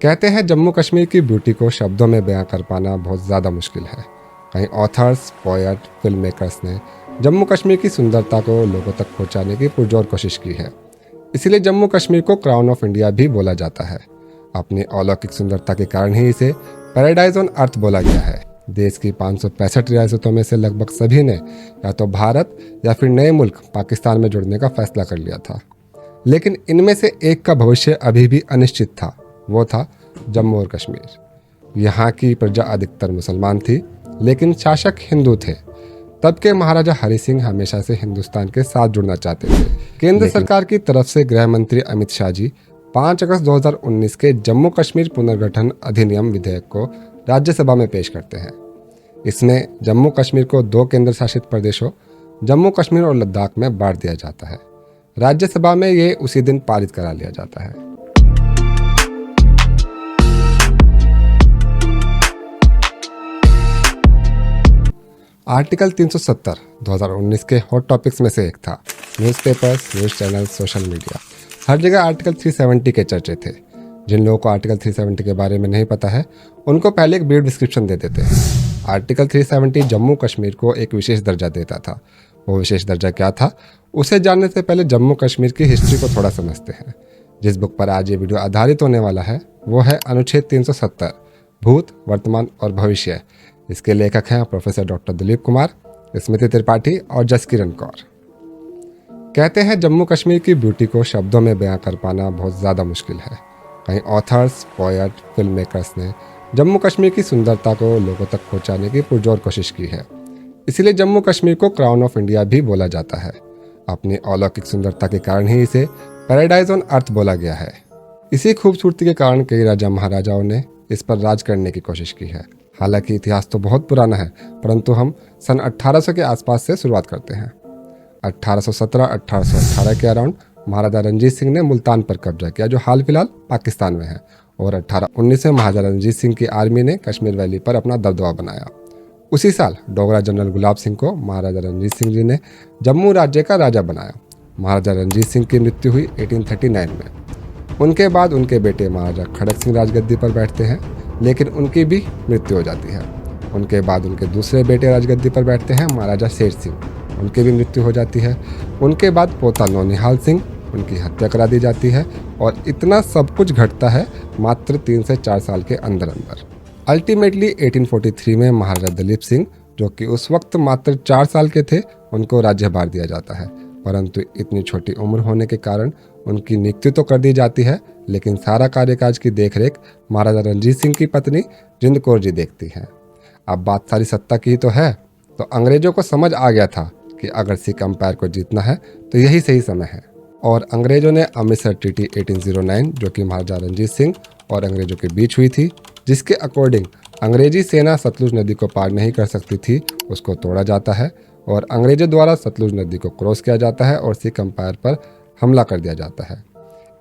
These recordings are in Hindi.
कहते हैं जम्मू कश्मीर की ब्यूटी को शब्दों में बयां कर पाना बहुत ज़्यादा मुश्किल है। कई ऑथर्स, पोएट, फिल्म मेकर्स ने जम्मू कश्मीर की सुंदरता को लोगों तक पहुंचाने की पुरजोर कोशिश की है। इसीलिए जम्मू कश्मीर को क्राउन ऑफ इंडिया भी बोला जाता है। अपनी अलौकिक सुंदरता के कारण ही इसे पैराडाइज ऑन अर्थ बोला गया है। देश की 565 रियासतों में से लगभग सभी ने या तो भारत या फिर नए मुल्क पाकिस्तान में जुड़ने का फैसला कर लिया था, लेकिन इनमें से एक का भविष्य अभी भी अनिश्चित था। वो था जम्मू और कश्मीर। यहाँ की प्रजा अधिकतर मुसलमान थी, लेकिन शासक हिंदू थे। तब के महाराजा हरि सिंह हमेशा से हिंदुस्तान के साथ जुड़ना चाहते थे। केंद्र सरकार की तरफ से गृह मंत्री अमित शाह जी 5 अगस्त 2019 के जम्मू कश्मीर पुनर्गठन अधिनियम विधेयक को राज्यसभा में पेश करते हैं। इसमें जम्मू कश्मीर को 2 केंद्र शासित प्रदेशों जम्मू कश्मीर और लद्दाख में बांट दिया जाता है। राज्यसभा में ये उसी दिन पारित करा लिया जाता है। आर्टिकल 370 2019 के हॉट टॉपिक्स में से एक था। Newspapers, news channel, social media, हर जगह आर्टिकल 370 के चर्चे थे। जिन लोगों को आर्टिकल 370 के बारे में नहीं पता है, उनको पहले एक ब्रीफ डिस्क्रिप्शन दे देते हैं। आर्टिकल 370 जम्मू कश्मीर को एक विशेष दर्जा देता था। वो विशेष दर्जा क्या था, उसे जानने से पहले जम्मू कश्मीर की हिस्ट्री को थोड़ा समझते हैं। जिस बुक पर आज ये वीडियो आधारित होने वाला है वो है अनुच्छेद 370, भूत, वर्तमान और भविष्य। इसके लेखक हैं प्रोफेसर डॉक्टर दिलीप कुमार, स्मृति त्रिपाठी और जसकिरण कौर। कहते हैं जम्मू कश्मीर की ब्यूटी को शब्दों में बयां कर पाना बहुत ज़्यादा मुश्किल है। कई ऑथर्स, पोएट, फिल्म मेकर्स ने जम्मू कश्मीर की सुंदरता को लोगों तक पहुंचाने की पुरजोर कोशिश की है। इसीलिए जम्मू कश्मीर को क्राउन ऑफ इंडिया भी बोला जाता है। अपनी अलौकिक सुंदरता के कारण ही इसे पैराडाइज ऑन अर्थ बोला गया है। इसी खूबसूरती के कारण कई राजा महाराजाओं ने इस पर राज करने की कोशिश की है। हालांकि इतिहास तो बहुत पुराना है, परंतु हम सन 1800 के आसपास से शुरुआत करते हैं। 1817-1818 के अराउंड महाराजा रंजीत सिंह ने मुल्तान पर कब्जा किया, जो हाल फिलहाल पाकिस्तान में है। और 1819 में महाराजा रंजीत सिंह की आर्मी ने कश्मीर वैली पर अपना दबदबा बनाया। उसी साल डोगरा जनरल गुलाब सिंह को महाराजा रंजीत सिंह जी ने जम्मू राज्य का राजा बनाया। महाराजा रंजीत सिंह की मृत्यु हुई 1839 में। उनके बाद उनके बेटे महाराजा खड़क सिंह राजगद्दी पर बैठते हैं, लेकिन उनकी भी मृत्यु हो जाती है। उनके बाद उनके दूसरे बेटे राजगद्दी पर बैठते हैं, महाराजा शेर सिंह। उनकी भी मृत्यु हो जाती है। उनके बाद पोता नौनिहाल सिंह, उनकी हत्या करा दी जाती है। और इतना सब कुछ घटता है मात्र 3 से 4 साल के अंदर अंदर। अल्टीमेटली 1843 में महाराजा दलीप सिंह, जो कि उस वक्त मात्र 4 साल के थे, उनको राज्यभार दिया जाता है। परंतु इतनी छोटी उम्र होने के कारण उनकी नियुक्ति तो कर दी जाती है, लेकिन सारा कार्यकाज की देखरेख महाराजा रंजीत सिंह की पत्नी जिंद कौर जी देखती हैं। अब बात सारी सत्ता की ही तो है, तो अंग्रेजों को समझ आ गया था कि अगर सिख अंपायर को जीतना है तो यही सही समय है। और अंग्रेजों ने अमृतसर ट्रीटी 1809, जो कि महाराजा रंजीत सिंह और अंग्रेजों के बीच हुई थी, जिसके अकॉर्डिंग अंग्रेजी सेना सतलुज नदी को पार नहीं कर सकती थी, उसको तोड़ा जाता है और अंग्रेजों द्वारा सतलुज नदी को क्रॉस किया जाता है और सिख अंपायर पर हमला कर दिया जाता है।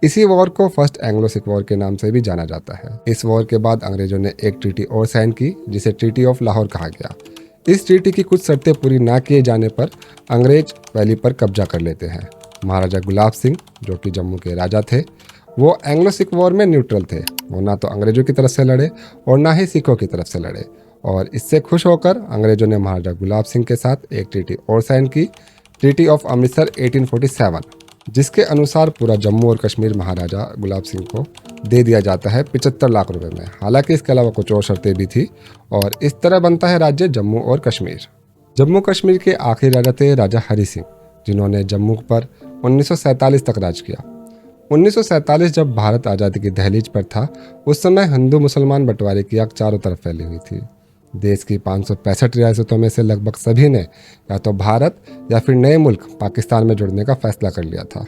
इसी वॉर को फर्स्ट एंग्लो सिख वॉर के नाम से भी जाना जाता है। इस वॉर के बाद अंग्रेजों ने एक ट्रीटी और साइन की, जिसे ट्रीटी ऑफ लाहौर कहा गया। इस ट्रीटी की कुछ शर्तें पूरी ना किए जाने पर अंग्रेज वैली पर कब्जा कर लेते हैं। महाराजा गुलाब सिंह, जो कि जम्मू के राजा थे, वो एंग्लो सिख वॉर में न्यूट्रल थे। वो ना तो अंग्रेजों की तरफ से लड़े और ना ही सिखों की तरफ से लड़े। और इससे खुश होकर अंग्रेजों ने महाराजा गुलाब सिंह के साथ एक ट्रीटी और साइन की, ट्रीटी ऑफ अमृतसर 1847, जिसके अनुसार पूरा जम्मू और कश्मीर महाराजा गुलाब सिंह को दे दिया जाता है 75 लाख रुपए में। हालांकि इसके अलावा कुछ और शर्तें भी थी और इस तरह बनता है राज्य जम्मू और कश्मीर। जम्मू कश्मीर के आखिरी राजा थे राजा हरि सिंह, जिन्होंने जम्मू पर 1947 तक राज किया। 1947 जब भारत आज़ादी की दहलीज पर था, उस समय हिंदू मुसलमान बंटवारे की आग चारों तरफ फैली हुई थी। देश की 565 रियासतों में से लगभग सभी ने या तो भारत या फिर नए मुल्क पाकिस्तान में जुड़ने का फैसला कर लिया था,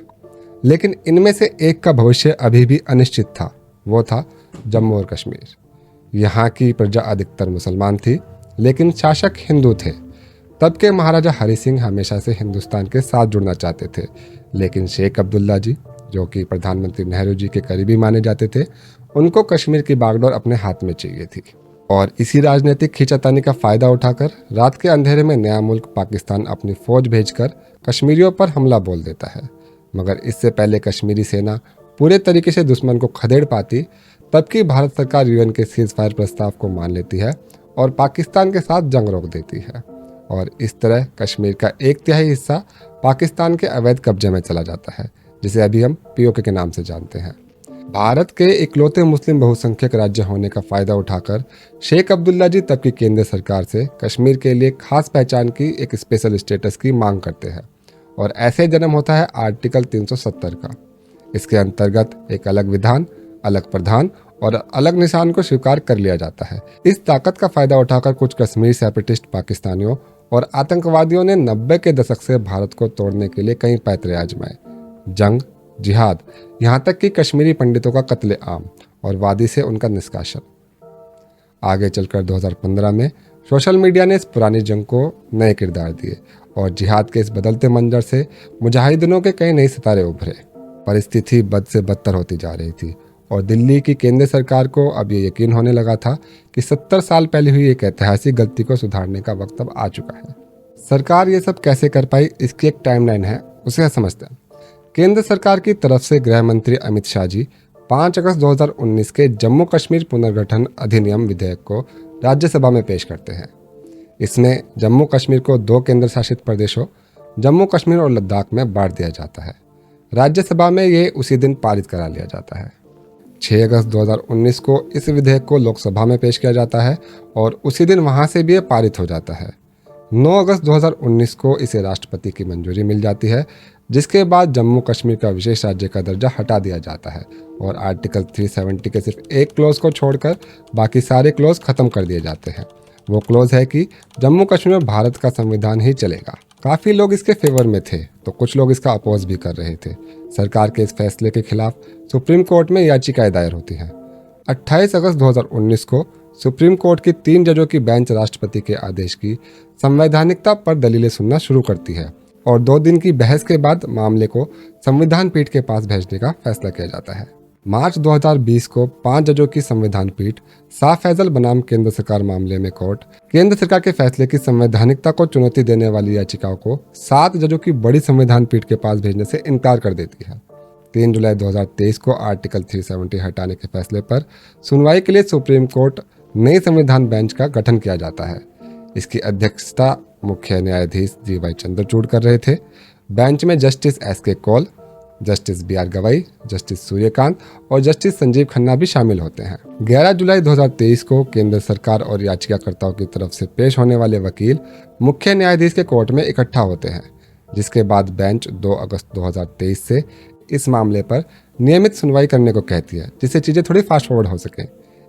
लेकिन इनमें से एक का भविष्य अभी भी अनिश्चित था। वो था जम्मू और कश्मीर। यहाँ की प्रजा अधिकतर मुसलमान थी, लेकिन शासक हिंदू थे। तब के महाराजा हरि सिंह हमेशा से हिंदुस्तान के साथ जुड़ना चाहते थे, लेकिन शेख अब्दुल्ला जी, जो कि प्रधानमंत्री नेहरू जी के करीबी माने जाते थे, उनको कश्मीर की बागडोर अपने हाथ में चाहिए थी। और इसी राजनीतिक खींचातानी का फायदा उठाकर रात के अंधेरे में नया मुल्क पाकिस्तान अपनी फौज भेजकर कश्मीरियों पर हमला बोल देता है। मगर इससे पहले कश्मीरी सेना पूरे तरीके से दुश्मन को खदेड़ पाती, तब की भारत सरकार यूएन के सीज फायर प्रस्ताव को मान लेती है और पाकिस्तान के साथ जंग रोक देती है और इस तरह कश्मीर का 1/3 हिस्सा पाकिस्तान के अवैध कब्जे में चला जाता है, जिसे अभी हम पीओके के नाम से जानते हैं। भारत के इकलौते मुस्लिम बहुसंख्यक राज्य होने का फायदा उठाकर शेख अब्दुल्ला जी तब की केंद्र सरकार से कश्मीर के लिए खास पहचान की एक स्पेशल स्टेटस की मांग करते हैं और ऐसे जन्म होता है आर्टिकल 370 का। इसके अंतर्गत एक अलग विधान, अलग प्रधान और अलग निशान को स्वीकार कर लिया जाता है। इस ताकत का फायदा उठाकर कुछ कश्मीरी सेपरेटिस्ट पाकिस्तानियों और आतंकवादियों ने 90 के दशक से भारत को तोड़ने के लिए कई पैतरे आजमाए। जंग, जिहाद, यहाँ तक कि कश्मीरी पंडितों का कत्ले आम और वादी से उनका निष्कासन। आगे चलकर 2015 में सोशल मीडिया ने इस पुरानी जंग को नए किरदार दिए और जिहाद के इस बदलते मंजर से मुजाहिदीनों के कई नए सितारे उभरे। परिस्थिति बद से बदतर होती जा रही थी और दिल्ली की केंद्र सरकार को अब ये यकीन होने लगा था कि 70 साल पहले हुई एक ऐतिहासिक गलती को सुधारने का वक्त अब आ चुका है। सरकार ये सब कैसे कर पाई, इसकी एक टाइमलाइन है, उसे समझते हैं। केंद्र सरकार की तरफ से गृह मंत्री अमित शाह जी 5 अगस्त 2019 के जम्मू कश्मीर पुनर्गठन अधिनियम विधेयक को राज्यसभा में पेश करते हैं। इसमें जम्मू कश्मीर को 2 केंद्र शासित प्रदेशों जम्मू कश्मीर और लद्दाख में बांट दिया जाता है। राज्यसभा में ये उसी दिन पारित करा लिया जाता है। 6 अगस्त 2019 को इस विधेयक को लोकसभा में पेश किया जाता है और उसी दिन वहां से भी ये पारित हो जाता है। 9 अगस्त 2019 को इसे राष्ट्रपति की मंजूरी मिल जाती है, जिसके बाद जम्मू कश्मीर का विशेष राज्य का दर्जा हटा दिया जाता है और आर्टिकल 370 के सिर्फ एक क्लोज को छोड़कर बाकी सारे क्लोज खत्म कर दिए जाते हैं। वो क्लोज है कि जम्मू कश्मीर में भारत का संविधान ही चलेगा। काफ़ी लोग इसके फेवर में थे तो कुछ लोग इसका अपोज भी कर रहे थे। सरकार के इस फैसले के खिलाफ सुप्रीम कोर्ट में याचिकाएं दायर होती हैं। 28 अगस्त 2019 को सुप्रीम कोर्ट की 3 जजों की बेंच राष्ट्रपति के आदेश की संवैधानिकता पर दलीलें सुनना शुरू करती है और 2 दिन की बहस के बाद मामले को संविधान पीठ के पास भेजने का फैसला किया जाता है। मार्च 2020 को 5 जजों की संविधान पीठ शाह फैजल बनाम केंद्र सरकार मामले में कोर्ट केंद्र सरकार के फैसले की संवैधानिकता को चुनौती देने वाली याचिकाओं को 7 जजों की बड़ी संविधान पीठ के पास भेजने से इनकार कर देती है। 3 जुलाई 2023 को आर्टिकल 370 हटाने के फैसले पर सुनवाई के लिए सुप्रीम कोर्ट नई संविधान बेंच का गठन किया जाता है। इसकी अध्यक्षता मुख्य न्यायाधीश जी.वाई. चंद्रचूड़ कर रहे थे। बेंच में justice S K. Kaul, justice B R. Gavai, justice Suryakant और जस्टिस संजीव खन्ना भी शामिल होते हैं। 11 जुलाई 2023 को केंद्र सरकार और याचिकाकर्ताओं की तरफ से पेश होने वाले वकील मुख्य न्यायाधीश के कोर्ट में इकट्ठा होते हैं, जिसके बाद बेंच 2 अगस्त 2023 से इस मामले पर नियमित सुनवाई करने को कहती है, जिससे चीजें थोड़ी फास्ट फॉरवर्ड हो सके।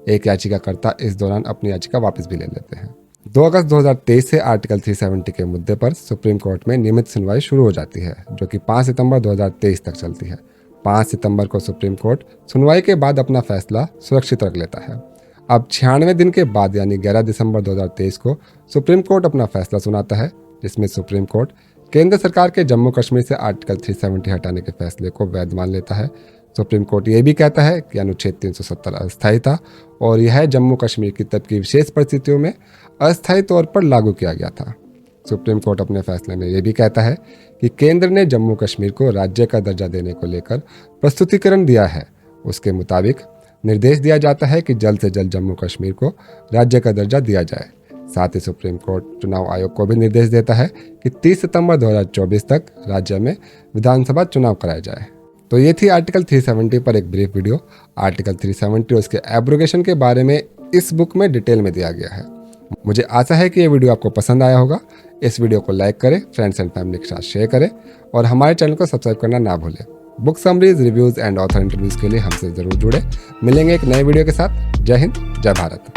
एक याचिकाकर्ता इस दौरान अपनी याचिका वापस भी ले लेते हैं। 2 अगस्त 2023 से आर्टिकल 370 के मुद्दे पर सुप्रीम कोर्ट में नियमित सुनवाई शुरू हो जाती है, जो कि 5 सितंबर 2023 तक चलती है। 5 सितंबर को सुप्रीम कोर्ट सुनवाई के बाद अपना फैसला सुरक्षित रख लेता है। अब 96 दिन के बाद यानी 11 दिसंबर 2023 को सुप्रीम कोर्ट अपना फैसला सुनाता है, जिसमें सुप्रीम कोर्ट केंद्र सरकार के जम्मू कश्मीर से आर्टिकल 370 हटाने के फैसले को वैध मान लेता है। सुप्रीम कोर्ट ये भी कहता है कि अनुच्छेद 370 अस्थायी था और यह जम्मू कश्मीर की तब की विशेष परिस्थितियों में अस्थायी तौर पर लागू किया गया था। सुप्रीम कोर्ट अपने फैसले में यह भी कहता है कि केंद्र ने जम्मू कश्मीर को राज्य का दर्जा देने को लेकर प्रस्तुतिकरण दिया है। उसके मुताबिक निर्देश दिया जाता है कि जल्द से जल्द जम्मू कश्मीर को राज्य का दर्जा दिया जाए। साथ ही सुप्रीम कोर्ट चुनाव आयोग को भी निर्देश देता है कि 30 सितंबर 2024 तक राज्य में विधानसभा चुनाव कराया जाए। तो ये थी आर्टिकल 370 पर एक ब्रीफ वीडियो। आर्टिकल 370 और इसके एब्रोगेशन के बारे में इस बुक में डिटेल में दिया गया है। मुझे आशा है कि ये वीडियो आपको पसंद आया होगा। इस वीडियो को लाइक करें, फ्रेंड्स एंड फैमिली के साथ शेयर करें और हमारे चैनल को सब्सक्राइब करना ना भूलें। Book summaries, reviews and author interviews के लिए हमसे ज़रूर जुड़े। मिलेंगे एक नए वीडियो के साथ। जय हिंद, जय भारत।